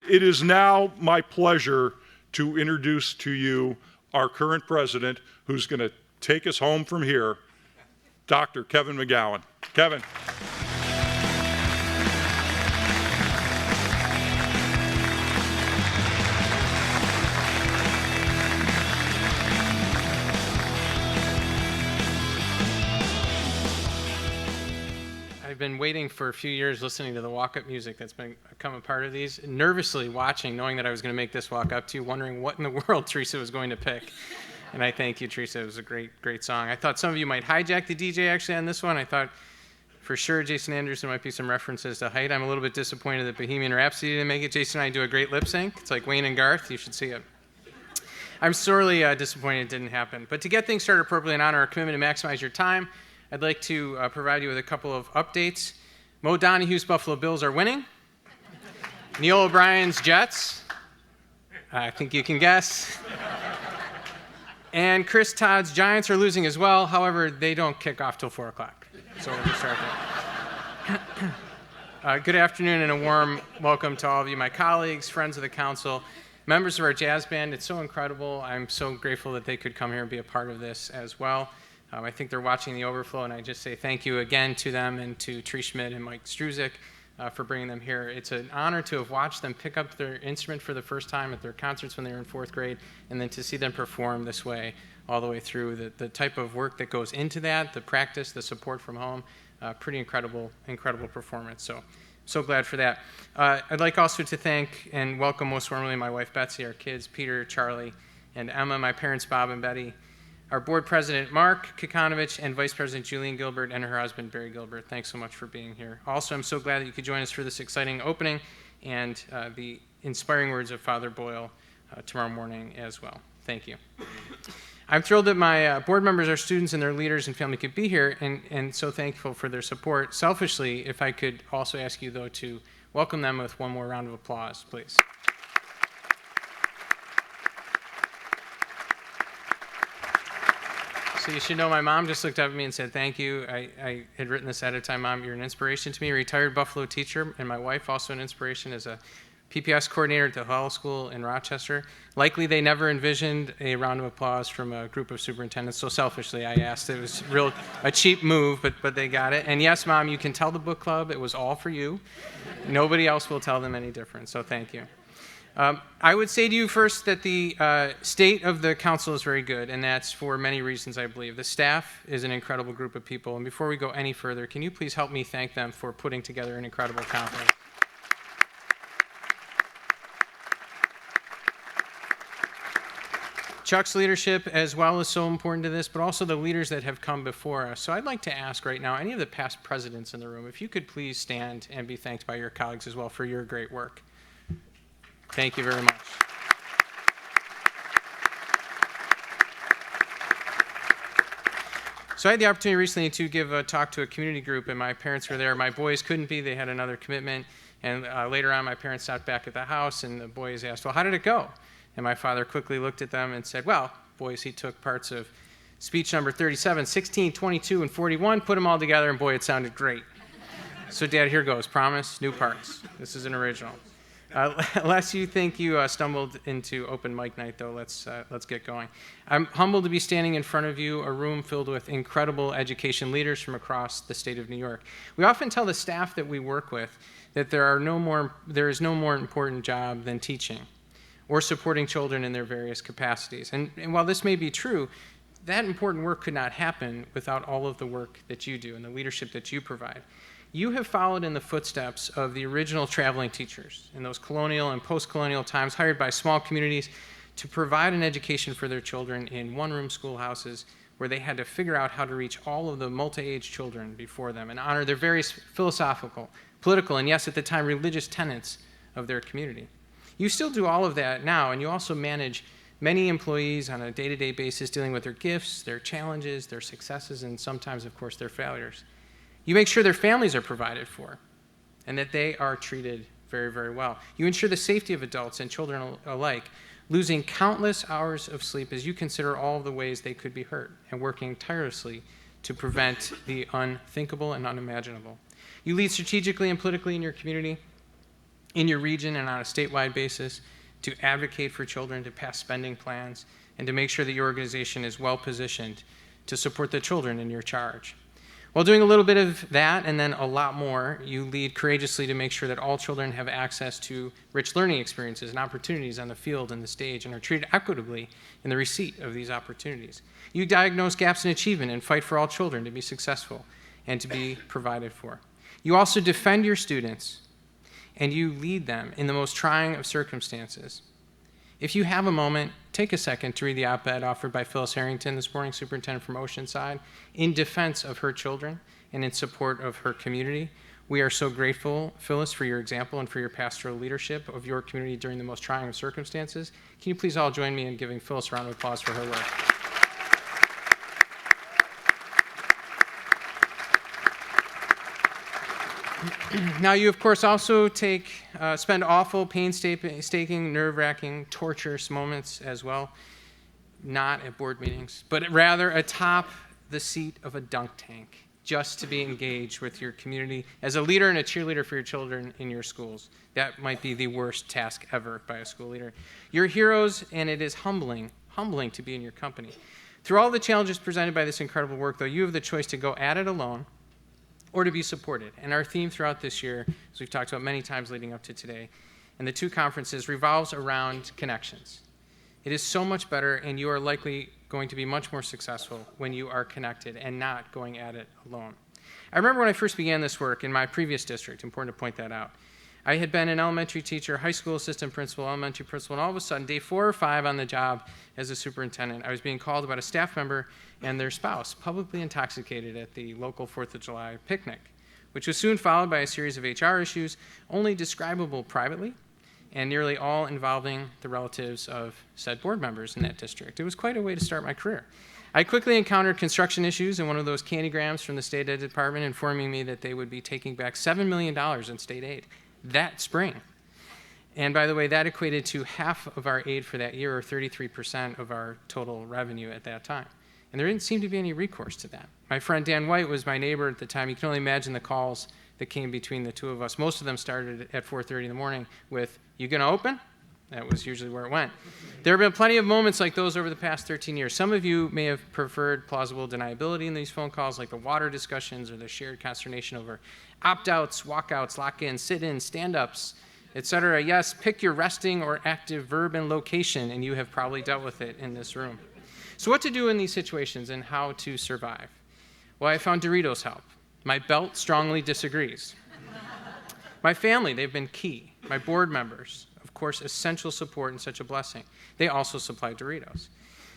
It is now my pleasure to introduce to you our current president, who's going to take us home from here, Dr. Kevin McGowan. Kevin. I've been waiting for a few years listening to the walk-up music that's become a part of these, nervously watching, knowing that I was going to make this walk up to you, wondering what in the world Teresa was going to pick. And I thank you, Teresa. It was a great song. I thought some of you might hijack the DJ actually on this one. I thought for sure Jason Anderson might be some references to height. I'm a little bit disappointed that Bohemian Rhapsody didn't make it. Jason and I do a great lip sync. It's like Wayne and Garth. You should see it. I'm sorely disappointed it didn't happen. But to get things started appropriately and honor our commitment to maximize your time, I'd like to provide you with a couple of updates. Mo Donahue's Buffalo Bills are winning. Neil O'Brien's Jets, I think you can guess. And Chris Todd's Giants are losing as well. However, they don't kick off till 4 o'clock. So we'll just start there. Good afternoon and a warm welcome to all of you, my colleagues, friends of the council, members of our jazz band. It's so incredible. I'm so grateful that they could come here and be a part of this as well. I think they're watching the overflow, and I just say thank you again to them and to Tree Schmidt and Mike Struzik for bringing them here. It's an honor to have watched them pick up their instrument for the first time at their concerts when they were in 4th grade, and then to see them perform this way all the way through. The type of work that goes into that, the practice, the support from home, pretty incredible performance. So glad for that. I'd like also to thank and welcome most warmly my wife Betsy, our kids Peter, Charlie, and Emma, my parents Bob and Betty, our board president, Mark Kikanovich, and vice president, Julian Gilbert, and her husband, Barry Gilbert. Thanks so much for being here. Also, I'm so glad that you could join us for this exciting opening and the inspiring words of Father Boyle tomorrow morning as well. Thank you. I'm thrilled that my board members, our students, and their leaders and family could be here, and so thankful for their support. Selfishly, if I could also ask you, though, to welcome them with one more round of applause, please. So you should know my mom just looked up at me and said, thank you. I had written this ahead of time. Mom, you're an inspiration to me. A retired Buffalo teacher, and my wife also an inspiration as a PPS coordinator at the Hall School in Rochester. Likely they never envisioned a round of applause from a group of superintendents, so selfishly I asked. It was a cheap move, but they got it. And yes, Mom, you can tell the book club it was all for you. Nobody else will tell them any different, so thank you. I would say to you first that the state of the council is very good, and that's for many reasons, I believe. The staff is an incredible group of people, and before we go any further, can you please help me thank them for putting together an incredible conference? Chuck's leadership as well is so important to this, but also the leaders that have come before us. So I'd like to ask right now, any of the past presidents in the room, if you could please stand and be thanked by your colleagues as well for your great work. Thank you very much. So I had the opportunity recently to give a talk to a community group, and my parents were there. My boys couldn't be. They had another commitment. And later on, my parents sat back at the house, and the boys asked, well, how did it go? And my father quickly looked at them and said, well, boys, he took parts of speech number 37, 16, 22, and 41, put them all together, and boy, it sounded great. So, Dad, here goes. Promise, new parts. This is an original. Lest you think you stumbled into open mic night, though, let's get going. I'm humbled to be standing in front of you, a room filled with incredible education leaders from across the state of New York. We often tell the staff that we work with that there is no more important job than teaching or supporting children in their various capacities. And while this may be true, that important work could not happen without all of the work that you do and the leadership that you provide. You have followed in the footsteps of the original traveling teachers in those colonial and post-colonial times, hired by small communities to provide an education for their children in one-room schoolhouses where they had to figure out how to reach all of the multi-age children before them and honor their various philosophical, political, and yes, at the time, religious tenets of their community. You still do all of that now, and you also manage many employees on a day-to-day basis dealing with their gifts, their challenges, their successes, and sometimes, of course, their failures. You make sure their families are provided for and that they are treated very, very well. You ensure the safety of adults and children alike, losing countless hours of sleep as you consider all of the ways they could be hurt and working tirelessly to prevent the unthinkable and unimaginable. You lead strategically and politically in your community, in your region and on a statewide basis to advocate for children, to pass spending plans, and to make sure that your organization is well positioned to support the children in your charge. While doing a little bit of that and then a lot more, you lead courageously to make sure that all children have access to rich learning experiences and opportunities on the field and the stage and are treated equitably in the receipt of these opportunities. You diagnose gaps in achievement and fight for all children to be successful and to be provided for. You also defend your students and you lead them in the most trying of circumstances. If you have a moment, take a second to read the op-ed offered by Phyllis Harrington this morning, Superintendent from Oceanside, in defense of her children and in support of her community. We are so grateful, Phyllis, for your example and for your pastoral leadership of your community during the most trying of circumstances. Can you please all join me in giving Phyllis a round of applause for her work? Now, you, of course, also spend awful, painstaking, nerve-wracking, torturous moments as well, not at board meetings, but rather atop the seat of a dunk tank, just to be engaged with your community as a leader and a cheerleader for your children in your schools. That might be the worst task ever by a school leader. You're heroes, and it is humbling to be in your company. Through all the challenges presented by this incredible work, though, you have the choice to go at it alone or to be supported. And our theme throughout this year, as we've talked about many times leading up to today, and the two conferences revolves around connections. It is so much better, and you are likely going to be much more successful when you are connected and not going at it alone. I remember when I first began this work in my previous district, important to point that out. I had been an elementary teacher, high school assistant principal, elementary principal, and all of a sudden, day 4 or 5 on the job as a superintendent, I was being called about a staff member and their spouse publicly intoxicated at the local 4th of July picnic, which was soon followed by a series of HR issues, only describable privately, and nearly all involving the relatives of said board members in that district. It was quite a way to start my career. I quickly encountered construction issues and one of those candygrams from the state ed department informing me that they would be taking back $7 million in state aid that spring. And by the way, that equated to half of our aid for that year, or 33% of our total revenue at that time. And there didn't seem to be any recourse to that. My friend Dan White was my neighbor at the time. You can only imagine the calls that came between the two of us. Most of them started at 4:30 in the morning with, "You gonna open?" That was usually where it went. There have been plenty of moments like those over the past 13 years. Some of you may have preferred plausible deniability in these phone calls, like the water discussions or the shared consternation over opt-outs, walkouts, lock-ins, sit-ins, stand-ups, etc. Yes, pick your resting or active verb and location, and you have probably dealt with it in this room. So what to do in these situations and how to survive? Well, I found Doritos help. My belt strongly disagrees. My family, they've been key. My board members, of course, essential support and such a blessing. They also supply Doritos.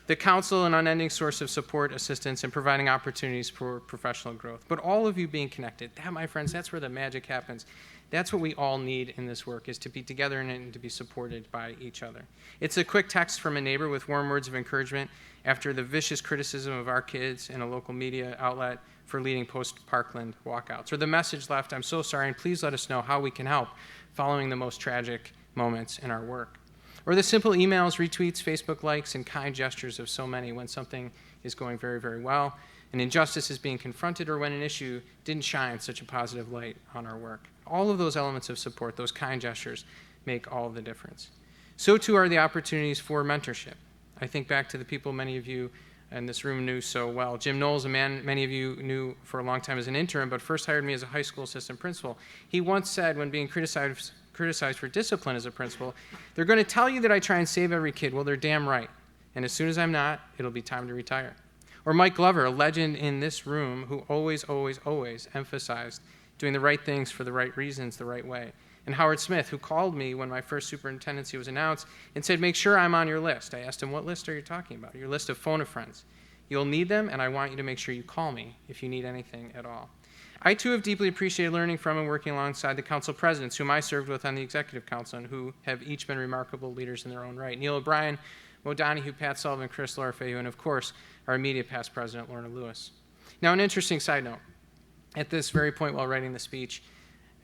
The council, an unending source of support, assistance, and providing opportunities for professional growth. But all of you being connected, that, my friends, that's where the magic happens. That's what we all need in this work, is to be together and to be supported by each other. It's a quick text from a neighbor with warm words of encouragement after the vicious criticism of our kids in a local media outlet for leading post-Parkland walkouts. Or the message left, "I'm so sorry, and please let us know how we can help," following the most tragic moments in our work. Or the simple emails, retweets, Facebook likes, and kind gestures of so many when something is going very, very well, an injustice is being confronted, or when an issue didn't shine such a positive light on our work. All of those elements of support, those kind gestures, make all the difference. So too are the opportunities for mentorship. I think back to the people many of you in this room knew so well. Jim Knowles, a man many of you knew for a long time as an intern, but first hired me as a high school assistant principal. He once said, when being criticized for discipline as a principal, "They're going to tell you that I try and save every kid." Well, they're damn right. And as soon as I'm not, it'll be time to retire. Or Mike Glover, a legend in this room who always emphasized doing the right things for the right reasons, the right way. And Howard Smith, who called me when my first superintendency was announced and said, "Make sure I'm on your list." I asked him, "What list are you talking about?" "Your list of phone a friends. You'll need them, and I want you to make sure you call me if you need anything at all." I, too, have deeply appreciated learning from and working alongside the council presidents whom I served with on the executive council and who have each been remarkable leaders in their own right. Neil O'Brien, Mo Donahue, Pat Sullivan, Chris Lorfeu, and, of course, our immediate past president, Lorna Lewis. Now, an interesting side note. At this very point while writing the speech,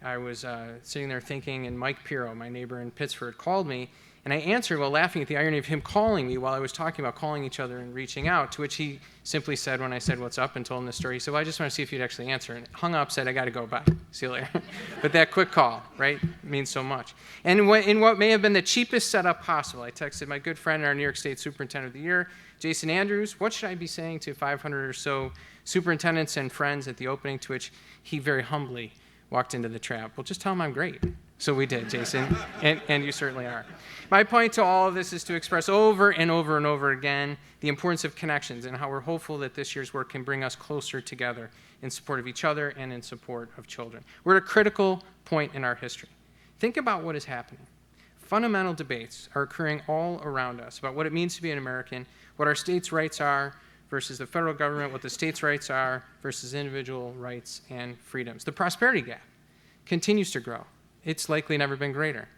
I was sitting there thinking, and Mike Pirro, my neighbor in Pittsford, called me, and I answered while laughing at the irony of him calling me while I was talking about calling each other and reaching out, to which he simply said, when I said, "What's up?" and told him the story, he said, "Well, I just want to see if you'd actually answer." And hung up, said, "I got to go, bye. See you later." But that quick call, right, means so much. And in what may have been the cheapest setup possible, I texted my good friend and our New York State Superintendent of the Year, Jason Andrews, what should I be saying to 500 or so superintendents and friends at the opening, to which he very humbly walked into the trap. "Well, just tell him I'm great." So we did, Jason, and you certainly are. My point to all of this is to express over and over and over again the importance of connections and how we're hopeful that this year's work can bring us closer together in support of each other and in support of children. We're at a critical point in our history. Think about what is happening. Fundamental debates are occurring all around us about what it means to be an American, what our states' rights are versus the federal government, what the states' rights are versus individual rights and freedoms. The prosperity gap continues to grow. It's likely never been greater.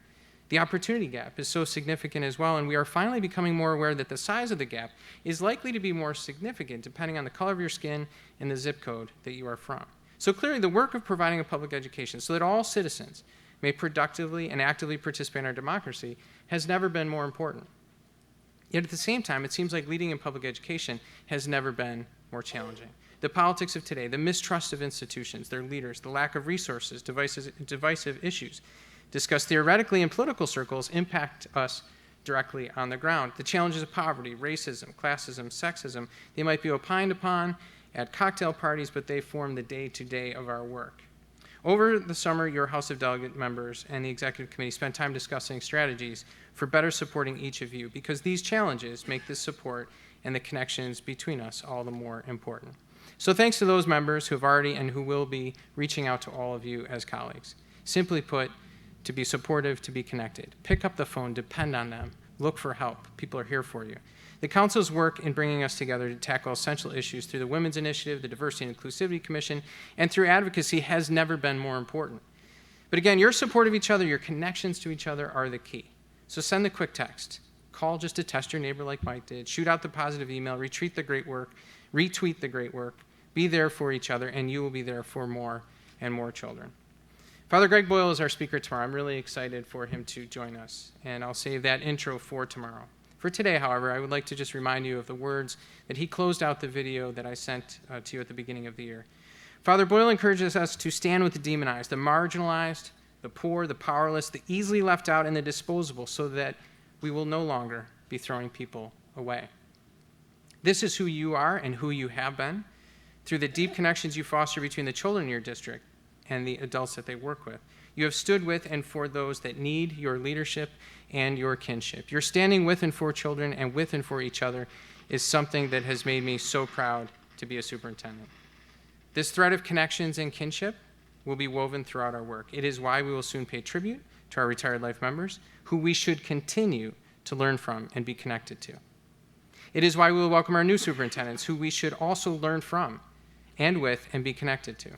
The opportunity gap is so significant as well, and we are finally becoming more aware that the size of the gap is likely to be more significant depending on the color of your skin and the zip code that you are from. So clearly, the work of providing a public education so that all citizens may productively and actively participate in our democracy has never been more important. Yet at the same time, it seems like leading in public education has never been more challenging. The politics of today, the mistrust of institutions, their leaders, the lack of resources, divisive issues discussed theoretically in political circles impact us directly on the ground. The challenges of poverty, racism, classism, sexism, they might be opined upon at cocktail parties, but they form the day-to-day of our work. Over the summer, your House of Delegate members and the Executive Committee spent time discussing strategies for better supporting each of you, because these challenges make this support and the connections between us all the more important. So thanks to those members who have already and who will be reaching out to all of you as colleagues. Simply put, to be supportive, to be connected. Pick up the phone, depend on them, look for help. People are here for you. The Council's work in bringing us together to tackle essential issues through the Women's Initiative, the Diversity and Inclusivity Commission, and through advocacy has never been more important. But again, your support of each other, your connections to each other are the key. So send the quick text. Call just to test your neighbor like Mike did. Shoot out the positive email. Retweet the great work. Be there for each other, and you will be there for more and more children. Father Greg Boyle is our speaker tomorrow. I'm really excited for him to join us, and I'll save that intro for tomorrow. For today, however, I would like to just remind you of the words that he closed out the video that I sent to you at the beginning of the year. Father Boyle encourages us to stand with the demonized, the marginalized, the poor, the powerless, the easily left out, and the disposable, so that we will no longer be throwing people away. This is who you are and who you have been through the deep connections you foster between the children in your district and the adults that they work with. You have stood with and for those that need your leadership and your kinship. Your standing with and for children and with and for each other is something that has made me so proud to be a superintendent. This thread of connections and kinship will be woven throughout our work. It is why we will soon pay tribute to our retired life members, who we should continue to learn from and be connected to. It is why we will welcome our new superintendents, who we should also learn from and with and be connected to.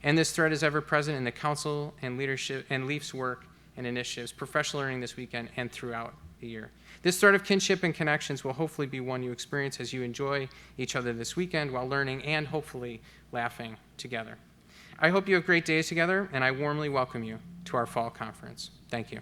And this thread is ever present in the council and leadership and LEAF's work and initiatives, professional learning this weekend and throughout the year. This thread of kinship and connections will hopefully be one you experience as you enjoy each other this weekend while learning and hopefully laughing together. I hope you have great days together, and I warmly welcome you to our fall conference. Thank you.